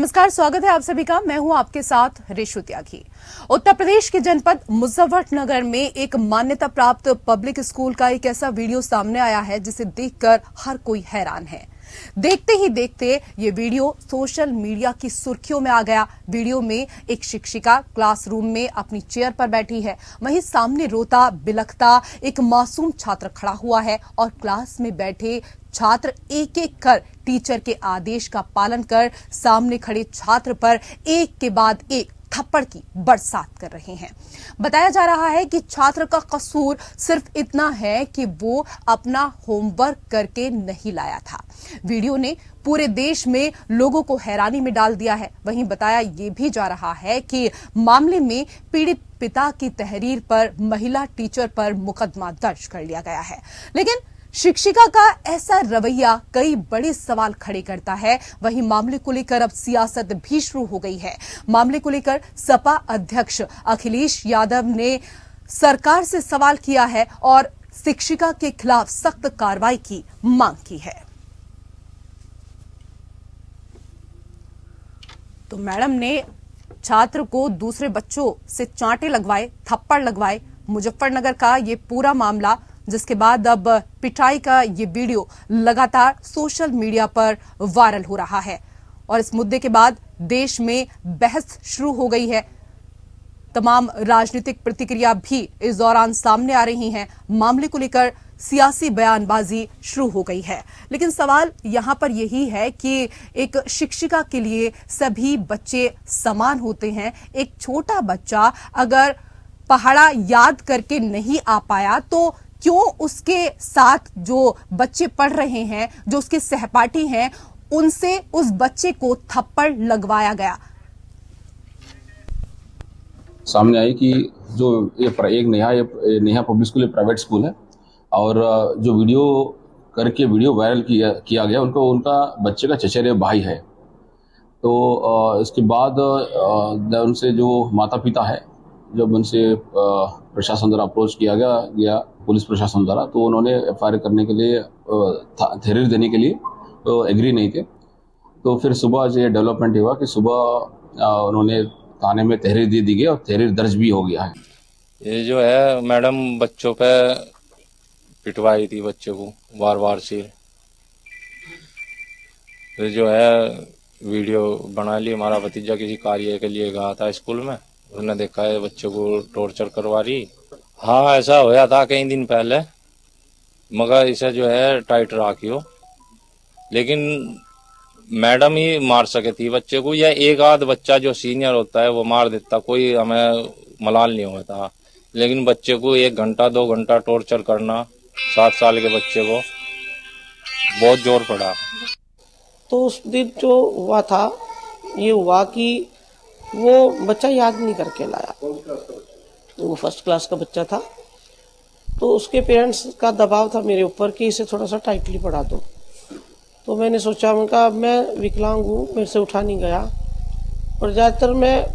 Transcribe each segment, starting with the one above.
नमस्कार, स्वागत है आप सभी का। मैं हूं आपके साथ रेशु त्यागी। उत्तर प्रदेश के जनपद मुजफ्फरनगर में एक मान्यता प्राप्त पब्लिक स्कूल का एक ऐसा वीडियो सामने आया है जिसे देखकर हर कोई हैरान है। देखते ही देखते ये वीडियो सोशल मीडिया की सुर्खियों में आ गया। वीडियो में एक शिक्षिका क्लासरूम में अपनी चेयर पर बैठी है, वहीं सामने रोता बिलखता एक मासूम छात्र खड़ा हुआ है और क्लास में बैठे छात्र एक एक कर टीचर के आदेश का पालन कर सामने खड़े छात्र पर एक के बाद एक थप्पड़ की बरसात कर रहे हैं। बताया जा रहा है कि छात्र का कसूर सिर्फ इतना है कि वो अपना होमवर्क करके नहीं लाया था। वीडियो ने पूरे देश में लोगों को हैरानी में डाल दिया है। वहीं बताया ये भी जा रहा है कि मामले में पीड़ित पिता की तहरीर पर महिला टीचर पर मुकदमा दर्ज कर लिया गया है। लेकिन शिक्षिका का ऐसा रवैया कई बड़े सवाल खड़े करता है। वहीं मामले को लेकर अब सियासत भी शुरू हो गई है। मामले को लेकर सपा अध्यक्ष अखिलेश यादव ने सरकार से सवाल किया है और शिक्षिका के खिलाफ सख्त कार्रवाई की मांग की है। तो मैडम ने छात्र को दूसरे बच्चों से चांटे लगवाए, थप्पड़ लगवाए। मुजफ्फरनगर का ये पूरा मामला, जिसके बाद अब पिटाई का ये वीडियो लगातार सोशल मीडिया पर वायरल हो रहा है और इस मुद्दे के बाद देश में बहस शुरू हो गई है। तमाम राजनीतिक प्रतिक्रिया भी इस दौरान सामने आ रही हैं। मामले को लेकर सियासी बयानबाजी शुरू हो गई है। लेकिन सवाल यहां पर यही है कि एक शिक्षिका के लिए सभी बच्चे समान होते हैं। एक छोटा बच्चा अगर पहाड़ा याद करके नहीं आ पाया तो क्यों उसके साथ जो बच्चे पढ़ रहे हैं, जो उसके सहपाठी हैं, उनसे उस बच्चे को थप्पड़ लगवाया गया। सामने आई कि जो एक नेहा पब्लिक स्कूल एक प्राइवेट स्कूल है और जो वीडियो वायरल किया गया उनका बच्चे का चचेरे भाई है। तो इसके बाद उनसे जो माता पिता है, जब उनसे प्रशासन द्वारा अप्रोच किया गया पुलिस प्रशासन द्वारा, तो उन्होंने एफआईआर करने के लिए तहरीर देने के लिए तो एग्री नहीं थे। तो फिर सुबह ये डेवलपमेंट हुआ कि सुबह उन्होंने थाने में तहरीर दे दी गई और तहरीर दर्ज भी हो गया है। ये जो है मैडम बच्चों पे पिटवाई थी, बच्चे को बार बार से। ये जो है वीडियो बना ली। हमारा भतीजा किसी कार्य के लिए गया था स्कूल में, उसने देखा है बच्चों को टॉर्चर करवा रही। हाँ, ऐसा होया था कई दिन पहले, मगर इसे जो है टाइट रखियो। लेकिन मैडम ही मार सके थी बच्चे को, या एक आध बच्चा जो सीनियर होता है वो मार देता, कोई हमें मलाल नहीं हुआ था। लेकिन बच्चे को 1 घंटा 2 घंटा टॉर्चर करना, 7 साल के बच्चे को, बहुत जोर पड़ा। तो उस दिन जो हुआ था, ये हुआ कि वो बच्चा याद नहीं करके लाया। वो फर्स्ट क्लास का बच्चा था। तो उसके पेरेंट्स का दबाव था मेरे ऊपर कि इसे थोड़ा सा टाइटली पढ़ा दो। तो मैंने सोचा, उनका मैं विकलांग हूँ, मेरे से उठा नहीं गया। और ज़्यादातर मैं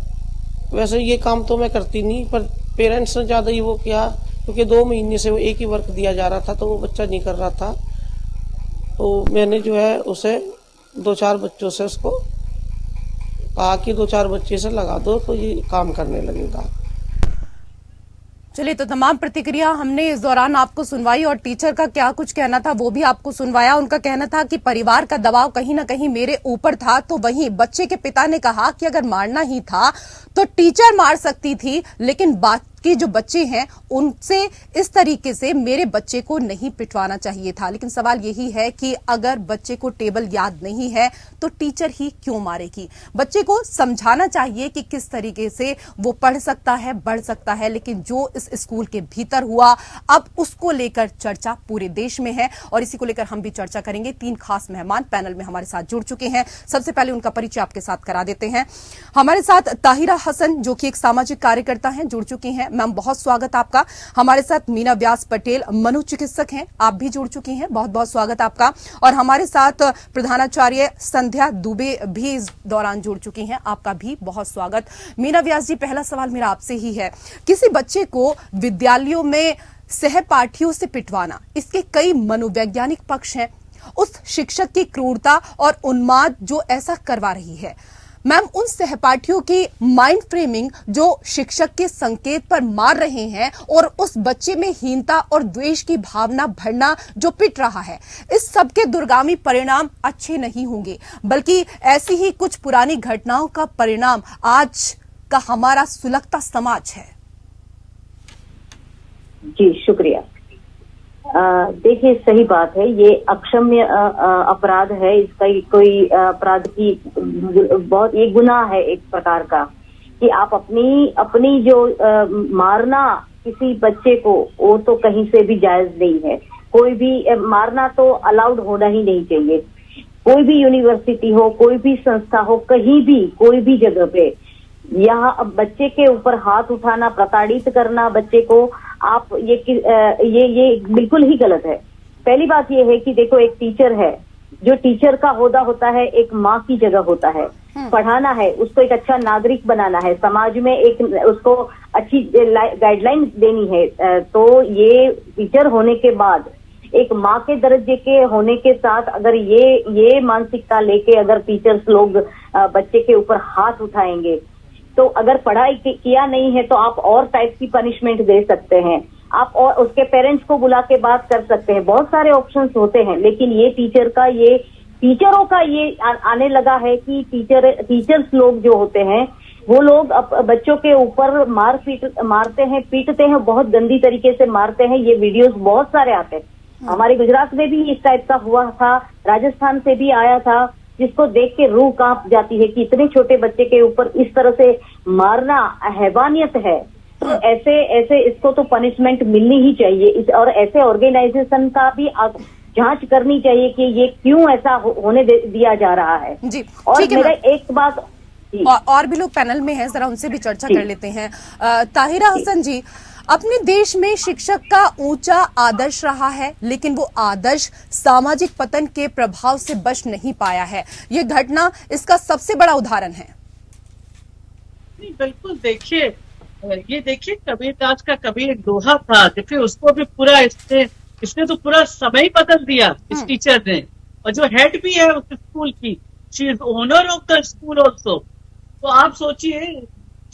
वैसे ये काम तो मैं करती नहीं, पर पेरेंट्स ने ज़्यादा ही वो किया, क्योंकि 2 महीने से वो एक ही वर्क दिया जा रहा था, तो वो बच्चा नहीं कर रहा था। तो मैंने जो है उसे 2-4 बच्चों से उसको कहा कि 2-4 बच्चे से लगा दो तो ये काम करने लगेगा। चलिए, तो तमाम प्रतिक्रिया हमने इस दौरान आपको सुनवाई और टीचर का क्या कुछ कहना था वो भी आपको सुनवाया। उनका कहना था कि परिवार का दबाव कहीं ना कहीं मेरे ऊपर था। तो वहीं बच्चे के पिता ने कहा कि अगर मारना ही था तो टीचर मार सकती थी, लेकिन बाकी जो बच्चे हैं उनसे इस तरीके से मेरे बच्चे को नहीं पिटवाना चाहिए था। लेकिन सवाल यही है कि अगर बच्चे को टेबल याद नहीं है तो टीचर ही क्यों मारेगी? बच्चे को समझाना चाहिए कि किस तरीके से वो पढ़ सकता है, बढ़ सकता है। लेकिन जो इस स्कूल के भीतर हुआ, अब उसको लेकर चर्चा पूरे देश में है और इसी को लेकर हम भी चर्चा करेंगे। 3 खास मेहमान पैनल में हमारे साथ जुड़ चुके हैं। सबसे पहले उनका परिचय आपके साथ करा देते हैं। हमारे साथ ताहिरा हसन, जो कि एक सामाजिक कार्यकर्ता हैं, जुड़ चुकी हैं। मैम, बहुत स्वागत आपका। हमारे साथ मीना व्यास पटेल, मनोचिकित्सक हैं, आप भी जुड़ चुकी हैं, बहुत बहुत स्वागत आपका। और हमारे साथ प्रधानाचार्य संध्या दुबे भी इस दौरान जुड़ चुकी हैं, आपका भी बहुत स्वागत। मीना व्यास जी, पहला सवाल मेरा आपसे ही है। किसी बच्चे को विद्यालयों में सहपाठियों से पिटवाना, इसके कई मनोवैज्ञानिक पक्ष हैं। उस शिक्षक की क्रूरता और उन्माद जो ऐसा करवा रही है, मैम, उन सहपाठियों की माइंड फ्रेमिंग जो शिक्षक के संकेत पर मार रहे हैं और उस बच्चे में हीनता और द्वेष की भावना भरना जो पिट रहा है, इस सब के दूरगामी परिणाम अच्छे नहीं होंगे, बल्कि ऐसी ही कुछ पुरानी घटनाओं का परिणाम आज का हमारा सुलगता समाज है। जी शुक्रिया। देखिए, सही बात है, ये अक्षम्य अपराध है। इसका कोई अपराध की बहुत ये गुनाह है एक प्रकार का, कि आप अपनी जो मारना किसी बच्चे को, वो तो कहीं से भी जायज नहीं है। कोई भी मारना तो अलाउड होना ही नहीं चाहिए। कोई भी यूनिवर्सिटी हो, कोई भी संस्था हो, कहीं भी कोई भी जगह पे यहाँ अब बच्चे के ऊपर हाथ उठाना, प्रताड़ित करना बच्चे को, आप ये बिल्कुल ही गलत है। पहली बात ये है कि देखो, एक टीचर है, जो टीचर का ओहदा होता है एक माँ की जगह होता है। पढ़ाना है, उसको एक अच्छा नागरिक बनाना है, समाज में एक उसको अच्छी गाइडलाइन देनी है। तो ये टीचर होने के बाद एक माँ के दर्जे के होने के साथ अगर ये मानसिकता लेके अगर टीचर्स लोग बच्चे के ऊपर हाथ उठाएंगे, तो अगर पढ़ाई किया नहीं है तो आप और टाइप की पनिशमेंट दे सकते हैं, आप और उसके पेरेंट्स को बुला के बात कर सकते हैं, बहुत सारे ऑप्शंस होते हैं। लेकिन ये टीचरों का ये आने लगा है कि टीचर्स लोग जो होते हैं वो लोग बच्चों के ऊपर मारते हैं, पीटते हैं, बहुत गंदी तरीके से मारते हैं। ये वीडियोस बहुत सारे आते हैं। हमारे गुजरात में भी इस टाइप का हुआ था, राजस्थान से भी आया था, जिसको देख के रूह कांप जाती है कि इतने छोटे बच्चे के ऊपर इस तरह से मारना हैवानियत है। तो ऐसे इसको तो पनिशमेंट मिलनी ही चाहिए। और ऐसे ऑर्गेनाइजेशन का भी जांच करनी चाहिए कि ये क्यों ऐसा होने दिया जा रहा है। जी, और ठीक है, मेरा एक बात और भी लोग पैनल में हैं, जरा उनसे भी चर्चा कर लेते हैं। ताहिरा हसन जी, अपने देश में शिक्षक का ऊंचा आदर्श रहा है, लेकिन वो आदर्श सामाजिक पतन के प्रभाव से बच नहीं पाया है। ये घटना इसका सबसे बड़ा उदाहरण है। बिल्कुल, देखिए, ये देखिए, कबीरदास का कबीर एक दोहा था, देखिए उसको भी पूरा इसने तो पूरा समय बदल दिया इस टीचर ने। और जो हेड भी है उस स्कूल की, she is owner of the school also. तो आप सोचिए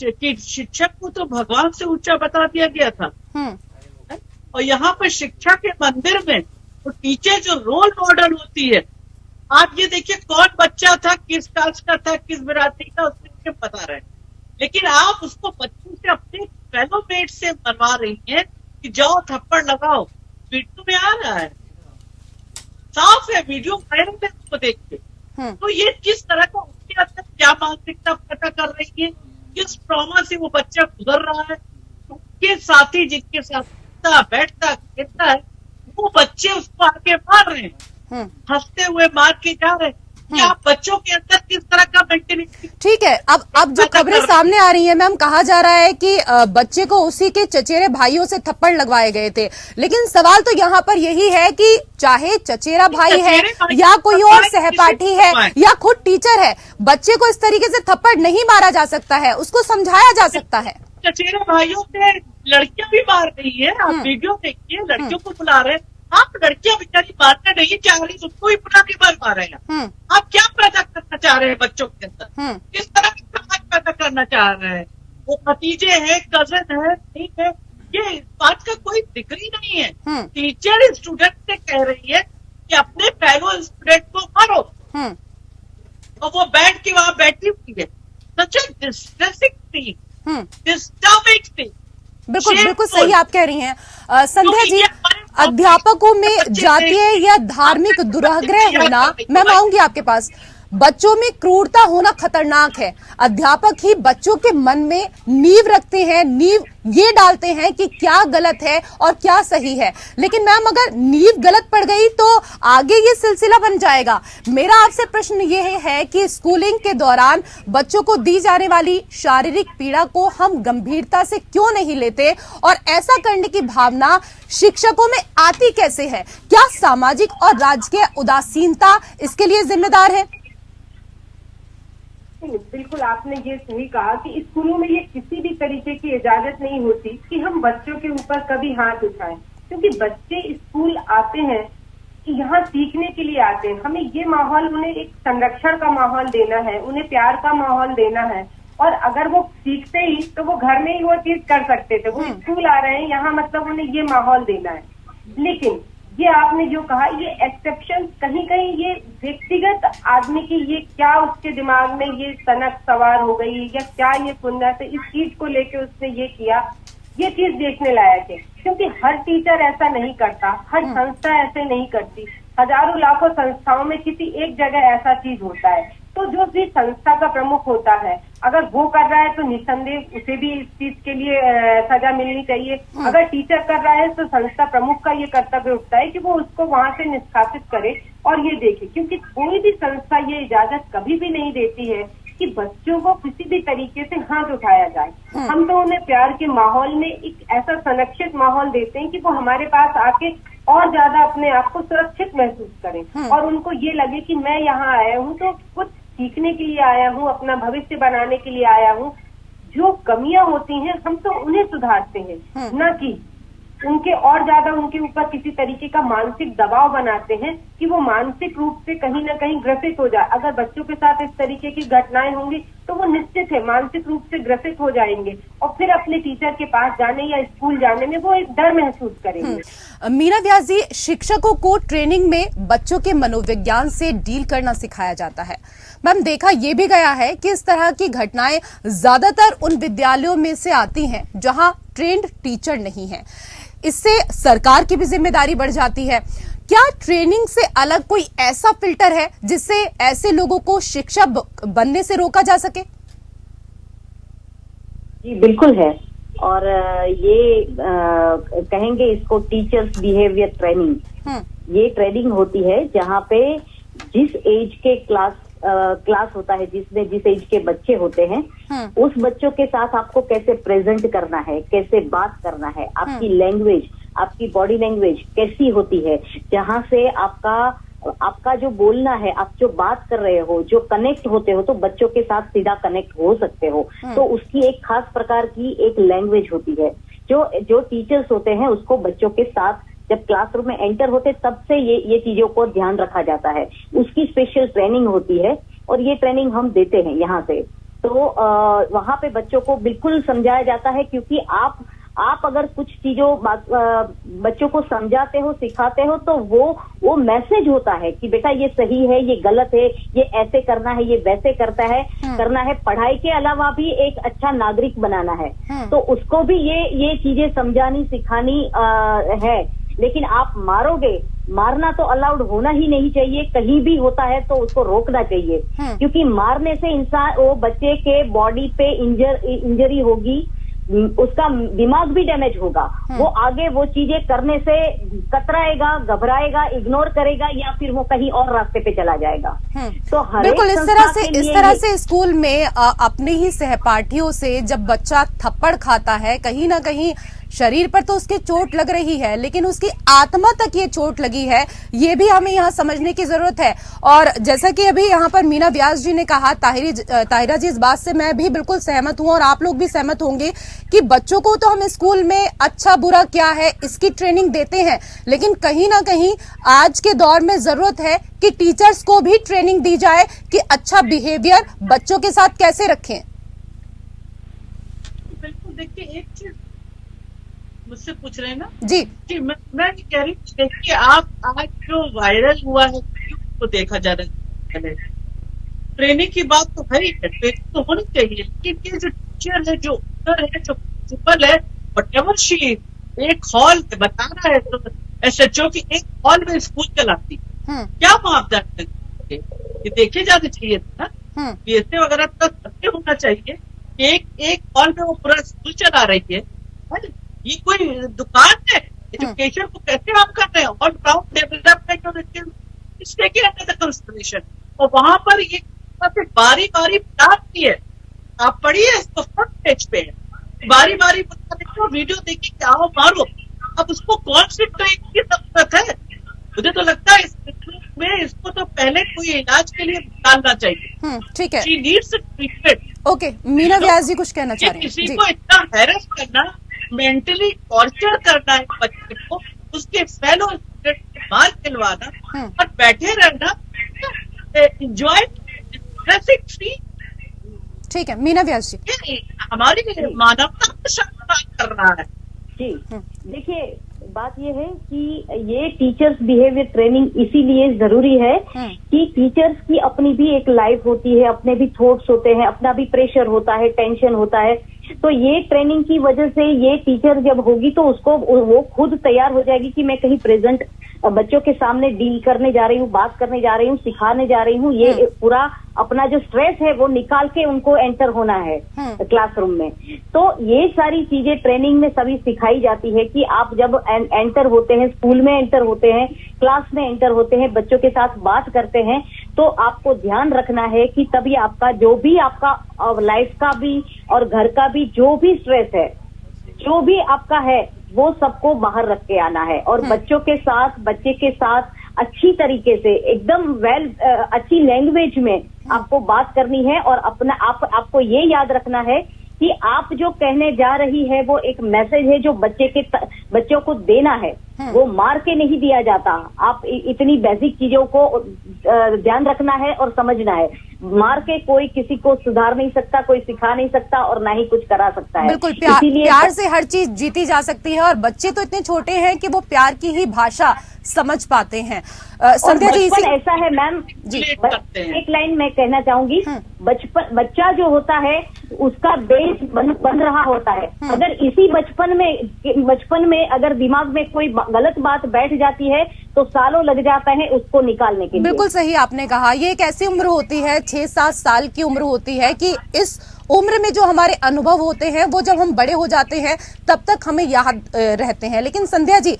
कि शिक्षक को तो भगवान से ऊंचा बता दिया गया था। और यहाँ पर शिक्षा के मंदिर में तो टीचर जो रोल मॉडल होती है, आप ये देखिए कौन बच्चा था, किस कास्ट का था, किस बिरादरी का, उसके बता रहे हैं। लेकिन आप उसको बच्चों से, अपने फेलो मेट से बनवा रही हैं कि जाओ थप्पड़ लगाओ। वीडियो में आ रहा है, साफ है, वीडियो वायरल है, उसको देख के। तो ये किस तरह का, उसके अंदर क्या मानसिकता पता कर रही है, किस ट्रॉमा से वो बच्चा गुजर रहा है, उसके साथी जिनके साथ बैठता खेलता है, वो बच्चे उसको आके मार रहे हैं, हंसते हुए मार के जा रहे हैं। क्या बच्चों के अंदर किस तरह का मेंटेलिटी? ठीक है, अब जो खबरें सामने आ रही हैं मैम, कहा जा रहा है कि बच्चे को उसी के चचेरे भाइयों से थप्पड़ लगवाए गए थे। लेकिन सवाल तो यहाँ पर यही है कि चाहे चचेरा भाई है या कोई और सहपाठी है या खुद टीचर है, बच्चे को इस तरीके से थप्पड़ नहीं मारा जा सकता है, उसको समझाया जा सकता है। चचेरे भाइयों से लड़कियां भी मार रही है, आप वीडियो देखिए, लड़कियों को बुला रहे हैं। आप लड़कियां बेचारी मारने नहीं चाह रही, उसको ही बुला के मार रहे हैं। आप क्या पैदा करना चाह रहे हैं बच्चों के अंदर? किस तरह की समाज पैदा करना चाह रहे हैं? वो भतीजे हैं, कजन है, ठीक है, ये इस बात का कोई जिक्र ही नहीं है। टीचर स्टूडेंट से कह रही है कि अपने फेलो स्टूडेंट को मारो, और वो बैठ के वहां बैठी हुई है। सच अ डिस्ट्रेसिंग थिंग, डिस्टर्बिंग थिंग। बिल्कुल सही आप कह रही हैं। संध्या जी, अध्यापकों में जातीय या धार्मिक दुराग्रह होना, मैं आऊंगी आपके पास, बच्चों में क्रूरता होना खतरनाक है। अध्यापक ही बच्चों के मन में नींव रखते हैं, नींव ये डालते हैं कि क्या गलत है और क्या सही है। लेकिन मैम, अगर नींव गलत पड़ गई तो आगे ये सिलसिला बन जाएगा। मेरा आपसे प्रश्न ये है कि स्कूलिंग के दौरान बच्चों को दी जाने वाली शारीरिक पीड़ा को हम गंभीरता से क्यों नहीं लेते, और ऐसा करने की भावना शिक्षकों में आती कैसे है? क्या सामाजिक और राजकीय उदासीनता इसके लिए जिम्मेदार है? बिल्कुल, आपने ये सही कहा कि स्कूलों में ये किसी भी तरीके की इजाजत नहीं होती कि हम बच्चों के ऊपर कभी हाथ उठाएं, क्योंकि बच्चे स्कूल आते हैं कि यहाँ सीखने के लिए आते हैं। हमें ये माहौल, उन्हें एक संरक्षण का माहौल देना है, उन्हें प्यार का माहौल देना है। और अगर वो सीखते ही तो वो घर में ही वो चीज कर सकते थे। वो स्कूल आ रहे हैं यहाँ, मतलब उन्हें ये माहौल देना है। लेकिन ये आपने जो कहा, ये एक्सेप्शन कहीं कहीं ये व्यक्तिगत आदमी की, ये क्या उसके दिमाग में ये सनक सवार हो गई या क्या ये सुनना से इस चीज को लेके उसने ये किया, ये चीज देखने लायक है। क्योंकि हर टीचर ऐसा नहीं करता, हर संस्था ऐसे नहीं करती। हजारों लाखों संस्थाओं में किसी एक जगह ऐसा चीज होता है। तो जो भी संस्था का प्रमुख होता है, अगर वो कर रहा है तो निसंदेह उसे भी इस चीज के लिए सजा मिलनी चाहिए। अगर टीचर कर रहा है तो संस्था प्रमुख का ये कर्तव्य उठता है कि वो उसको वहां से निष्कासित करे और ये देखे। क्योंकि कोई भी संस्था ये इजाजत कभी भी नहीं देती है कि बच्चों को किसी भी तरीके से हाथ उठाया जाए। हम तो उन्हें प्यार के माहौल में एक ऐसा संरक्षित माहौल देते हैं कि वो हमारे पास आके और ज्यादा अपने आप को सुरक्षित महसूस करें और उनको ये लगे कि मैं यहाँ आया हूँ तो कुछ सीखने के लिए आया हूँ, अपना भविष्य बनाने के लिए आया हूँ। जो कमियां होती हैं हम तो उन्हें सुधारते हैं, न कि उनके और ज्यादा उनके ऊपर किसी तरीके का मानसिक दबाव बनाते हैं कि वो मानसिक रूप से कहीं ना कहीं ग्रसित हो जाए। अगर बच्चों के साथ इस तरीके की घटनाएं होंगी तो वो निश्चित है मानसिक रूप से ग्रसित हो जाएंगे और फिर अपने टीचर के पास जाने या स्कूल जाने में वो एक डर महसूस करेंगे। मीना व्यास जी, शिक्षकों को ट्रेनिंग में बच्चों के मनोविज्ञान से डील करना सिखाया जाता है। मैम, देखा ये भी गया है कि इस तरह की घटनाएं ज्यादातर उन विद्यालयों में से आती हैं जहां ट्रेंड टीचर नहीं है। इससे सरकार की भी जिम्मेदारी बढ़ जाती है। क्या ट्रेनिंग से अलग कोई ऐसा फिल्टर है जिससे ऐसे लोगों को शिक्षक बनने से रोका जा सके? जी बिल्कुल है। और ये कहेंगे इसको टीचर्स बिहेवियर ट्रेनिंग। ये ट्रेनिंग होती है जहाँ पे जिस एज के क्लास होता है, जिसमें जिस एज के बच्चे होते हैं, उस बच्चों के साथ आपको कैसे प्रेजेंट करना है, कैसे बात करना है, आपकी लैंग्वेज, आपकी बॉडी लैंग्वेज कैसी होती है, जहाँ से आपका जो बोलना है, आप जो बात कर रहे हो, जो कनेक्ट होते हो तो बच्चों के साथ सीधा कनेक्ट हो सकते हो। तो उसकी एक खास प्रकार की एक लैंग्वेज होती है जो टीचर्स होते हैं उसको बच्चों के साथ जब क्लासरूम में एंटर होते तब से ये चीजों को ध्यान रखा जाता है। उसकी स्पेशल ट्रेनिंग होती है और ये ट्रेनिंग हम देते हैं यहाँ से। तो वहाँ पे बच्चों को बिल्कुल समझाया जाता है, क्योंकि आप अगर कुछ चीजों बच्चों को समझाते हो, सिखाते हो, तो वो मैसेज होता है कि बेटा ये सही है, ये गलत है, ये ऐसे करना है, ये वैसे करना है। पढ़ाई के अलावा भी एक अच्छा नागरिक बनाना है, तो उसको भी ये चीजें समझानी सिखानी है। लेकिन आप मारना तो अलाउड होना ही नहीं चाहिए। कहीं भी होता है तो उसको रोकना चाहिए, क्योंकि मारने से वो बच्चे के बॉडी पे इंजरी होगी, उसका दिमाग भी डैमेज होगा। वो आगे वो चीजें करने से कतराएगा, घबराएगा, इग्नोर करेगा या फिर वो कहीं और रास्ते पे चला जाएगा। तो बिल्कुल इस तरह से स्कूल में अपने ही सहपाठियों से जब बच्चा थप्पड़ खाता है, कहीं ना कहीं शरीर पर तो उसके चोट लग रही है, लेकिन उसकी आत्मा तक ये चोट लगी है, ये भी हमें यहाँ समझने की जरूरत है। और जैसा कि अभी यहाँ पर मीना व्यास जी ने कहा, ताहिरा जी, इस बात से मैं भी बिल्कुल सहमत हूँ और आप लोग भी सहमत होंगे कि बच्चों को तो हम स्कूल में अच्छा बुरा क्या है इसकी ट्रेनिंग देते हैं, लेकिन कहीं ना कहीं आज के दौर में जरूरत है कि टीचर्स को भी ट्रेनिंग दी जाए कि अच्छा बिहेवियर बच्चों के साथ कैसे रखें। बिल्कुल, देखिए एक चीज मुझसे पूछ रहे हैं ना जी कि मैं कह रही हूँ कि आप आज जो वायरल हुआ है तो देखा जा रहा है, ट्रेनिंग की बात तो है ही, ट्रेनिंग तो होनी चाहिए। लेकिन ये जो टीचर है, जो ओनर है, जो प्रिंसिपल है, वटेवर शी, एक हॉल बता रहा है तो SHO की एक हॉल में स्कूल चलाती, क्या मापदंड है ये देखे जाने चाहिए था ना। PSA वगैरह तो सत्य होना चाहिए। एक हॉल में वो पूरा स्कूल चला रही है। ये कोई दुकान है? एजुकेशन को कैसे आप कर रहे हैं? All round development of stake under the consideration. और वहां पर ये बारी बारी बताती है, आप पढ़िए इसको, फ्रंट पेज पे बारी बारी देखो, वीडियो देखिए, क्या हो मारो। अब उसको कौन सी ट्रेनिंग की जरूरत है? मुझे तो लगता है इसको तो पहले कोई इलाज के लिए डालना चाहिए। ठीक है, she needs treatment. Okay, Meena Vyas ji कुछ कहना चाह रहे हैं? किसी को इतना हैरेस करना, मेंटली टॉर्चर करना है बच्चे को, उसके फेलो स्टूडेंट मार खिलवाना करवाना और बैठे रहना, एंजॉय स्ट्रेसिंग फ्री। ठीक है मीना व्यास जी, ये हमारी मानवता के साथ बात कर रहा है। जी देखिए, बात ये है कि ये टीचर्स बिहेवियर ट्रेनिंग इसीलिए जरूरी है कि टीचर्स की अपनी भी एक लाइफ होती है, अपने भी थॉट्स होते हैं, अपना भी प्रेशर होता है, टेंशन होता है। तो ये ट्रेनिंग की वजह से ये टीचर जब होगी तो उसको वो खुद तैयार हो जाएगी कि मैं कहीं प्रेजेंट बच्चों के सामने डील करने जा रही हूँ, बात करने जा रही हूँ, सिखाने जा रही हूँ। ये पूरा अपना जो स्ट्रेस है वो निकाल के उनको एंटर होना है क्लासरूम में। तो ये सारी चीजें ट्रेनिंग में सभी सिखाई जाती है कि आप जब एंटर होते हैं, स्कूल में एंटर होते हैं, क्लास में एंटर होते हैं, बच्चों के साथ बात करते हैं, तो आपको ध्यान रखना है कि तभी आपका जो भी आपका लाइफ का भी और घर का भी जो भी स्ट्रेस है, जो भी आपका है, वो सबको बाहर रख के आना है और बच्चे के साथ अच्छी तरीके से एकदम अच्छी लैंग्वेज में आपको बात करनी है। और आपको ये याद रखना है कि आप जो कहने जा रही है वो एक मैसेज है जो बच्चों को देना है, वो मार के नहीं दिया जाता। आप इतनी बेसिक चीजों को ध्यान रखना है और समझना है। मार के कोई किसी को सुधार नहीं सकता, कोई सिखा नहीं सकता और ना ही कुछ करा सकता है। बिल्कुल प्यार से हर चीज जीती जा सकती है और बच्चे तो इतने छोटे हैं कि वो प्यार की ही भाषा समझ पाते हैं। संध्या जी ऐसा है मैम जी, एक लाइन मैं कहना चाहूंगी, बच्चा जो होता है उसका बेस बन रहा होता है। अगर इसी बचपन में अगर दिमाग में कोई गलत बात बैठ जाती है तो सालों लग जाता है उसको निकालने के लिए। बिल्कुल सही आपने कहा, ये एक ऐसी उम्र होती है, 6-7 साल की उम्र होती है कि इस उम्र में जो हमारे अनुभव होते हैं वो जब हम बड़े हो जाते हैं तब तक हमें याद रहते हैं। लेकिन संध्या जी,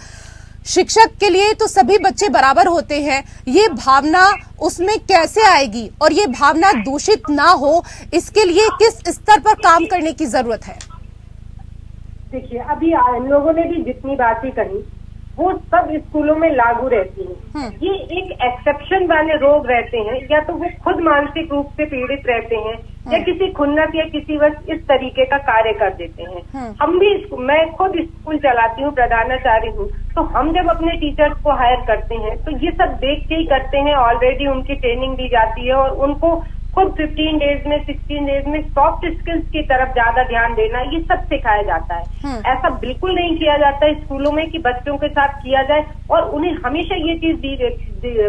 शिक्षक के लिए तो सभी बच्चे बराबर होते हैं, ये भावना उसमें कैसे आएगी और ये भावना दूषित ना हो, इसके लिए किस स्तर पर काम करने की जरूरत है? देखिए, अभी इन लोगों ने भी जितनी बातें कही वो सब स्कूलों में लागू रहती है। ये एक एक्सेप्शन वाले रोग रहते हैं, या तो वो खुद मानसिक रूप से पीड़ित रहते हैं या किसी खुन्नस या किसी वक्त इस तरीके का कार्य कर देते हैं। मैं खुद स्कूल चलाती हूँ, प्रधानाचार्य हूँ, तो हम जब अपने टीचर्स को हायर करते हैं तो ये सब देख के ही करते हैं। ऑलरेडी उनकी ट्रेनिंग दी जाती है और उनको खुद 15 डेज में 16 डेज में सॉफ्ट स्किल्स की तरफ ज्यादा ध्यान देना, ये सब सिखाया जाता है। ऐसा बिल्कुल नहीं किया जाता है स्कूलों में कि बच्चों के साथ किया जाए। और उन्हें हमेशा ये चीज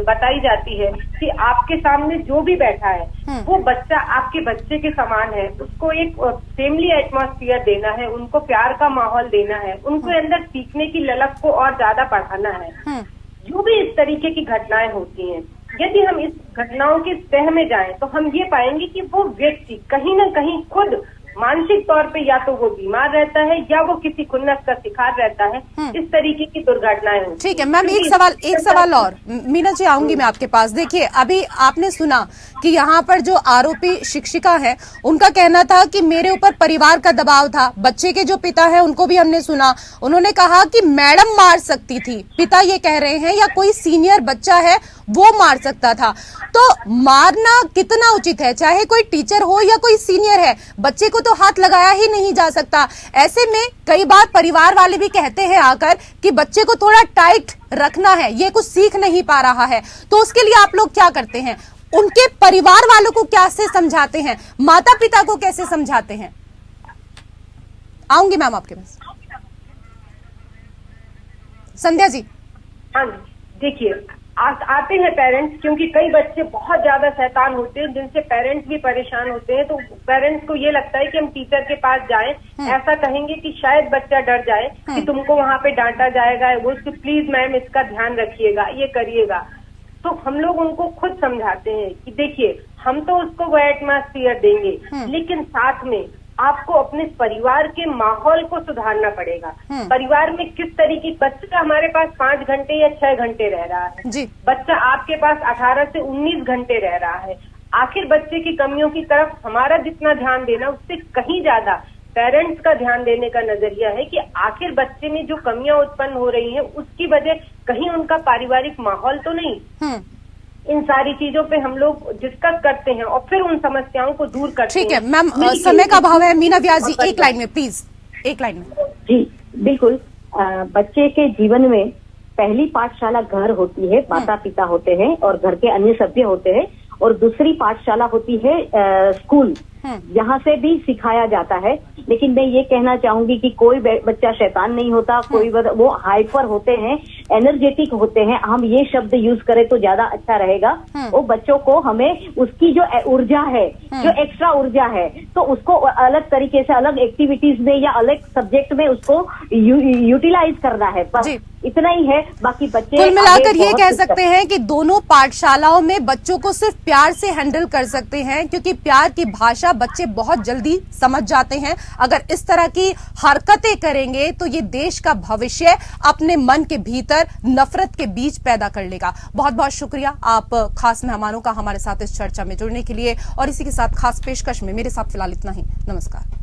बताई जाती है कि आपके सामने जो भी बैठा है वो बच्चा आपके बच्चे के समान है, उसको एक फैमिली एटमॉस्फेयर देना है, उनको प्यार का माहौल देना है, उनको अंदर सीखने की ललक को और ज्यादा बढ़ाना है। जो भी इस तरीके की घटनाएं होती हैं, यदि हम इस घटनाओं के तह में जाएं तो हम ये पाएंगे कि वो व्यक्ति कहीं न कहीं खुद मानसिक तौर पे या तो वो बीमार रहता है या वो किसी खुन्नस का शिकार रहता है। इस तरीके की दुर्घटनाएं होती। ठीक है मैम, एक सवाल और मीना जी आऊंगी मैं आपके पास। देखिए, अभी आपने सुना कि यहाँ पर जो आरोपी शिक्षिका है उनका कहना था कि मेरे ऊपर परिवार का दबाव था। बच्चे के जो पिता है उनको भी हमने सुना, उन्होंने कहा कि मैडम मार सकती थी, पिता ये कह रहे हैं, या कोई सीनियर बच्चा है वो मार सकता था। तो मारना कितना उचित है, चाहे कोई टीचर हो या कोई सीनियर है, बच्चे को तो हाथ लगाया ही नहीं जा सकता। ऐसे में कई बार परिवार वाले भी कहते हैं आकर कि बच्चे को थोड़ा टाइट रखना है, ये कुछ सीख नहीं पा रहा है। तो उसके लिए आप लोग क्या करते हैं? उनके परिवार वालों को कैसे समझाते हैं, माता पिता को कैसे समझाते हैं? आऊंगी मैम आपके पास। संध्या जी। हाँ, देखिए आते हैं पेरेंट्स, क्योंकि कई बच्चे बहुत ज्यादा शैतान होते हैं जिनसे पेरेंट्स भी परेशान होते हैं। तो पेरेंट्स को ये लगता है कि हम टीचर के पास जाएं, ऐसा कहेंगे कि शायद बच्चा डर जाए कि तुमको वहाँ पे डांटा जाएगा, वो प्लीज मैम इसका ध्यान रखिएगा, ये करिएगा। तो हम लोग उनको खुद समझाते हैं कि देखिए, हम तो उसको वो एटमॉस्फेयर देंगे, लेकिन साथ में आपको अपने परिवार के माहौल को सुधारना पड़ेगा। परिवार में किस तरीके, बच्चा हमारे पास 5 घंटे या 6 घंटे रह रहा है जी। बच्चा आपके पास 18 से 19 घंटे रह रहा है। आखिर बच्चे की कमियों की तरफ हमारा जितना ध्यान देना, उससे कहीं ज्यादा पेरेंट्स का ध्यान देने का नजरिया है कि आखिर बच्चे में जो कमियां उत्पन्न हो रही हैं उसकी वजह कहीं उनका पारिवारिक माहौल तो नहीं। इन सारी चीजों पे हम लोग डिस्कस करते हैं और फिर उन समस्याओं को दूर करते हैं। ठीक है मैम, समय का अभाव है, मीना व्यास जी एक लाइन में प्लीज, एक लाइन में। जी बिल्कुल, बच्चे के जीवन में पहली पाठशाला घर होती है, माता पिता होते हैं और घर के अन्य सभ्य होते हैं, और दूसरी पाठशाला होती है स्कूल, यहाँ से भी सिखाया जाता है। लेकिन मैं ये कहना चाहूंगी कि कोई बच्चा शैतान नहीं होता, कोई वो हाइपर होते हैं, एनर्जेटिक होते हैं, हम ये शब्द यूज करें तो ज्यादा अच्छा रहेगा। वो बच्चों को हमें उसकी जो ऊर्जा है, जो एक्स्ट्रा ऊर्जा है, तो उसको अलग तरीके से अलग एक्टिविटीज में या अलग सब्जेक्ट में उसको यूटिलाइज करना है, बस इतना ही है। बाकी बच्चे कुल मिलाकर ये कह सकते हैं कि दोनों पाठशालाओं में बच्चों को सिर्फ प्यार से हैंडल कर सकते हैं, क्योंकि प्यार की भाषा बच्चे बहुत जल्दी समझ जाते हैं। अगर इस तरह की हरकतें करेंगे तो ये देश का भविष्य अपने मन के भीतर नफरत के बीज पैदा कर लेगा। बहुत बहुत शुक्रिया आप खास मेहमानों का हमारे साथ इस चर्चा में जुड़ने के लिए, और इसी के साथ खास पेशकश में मेरे साथ फिलहाल इतना ही। नमस्कार।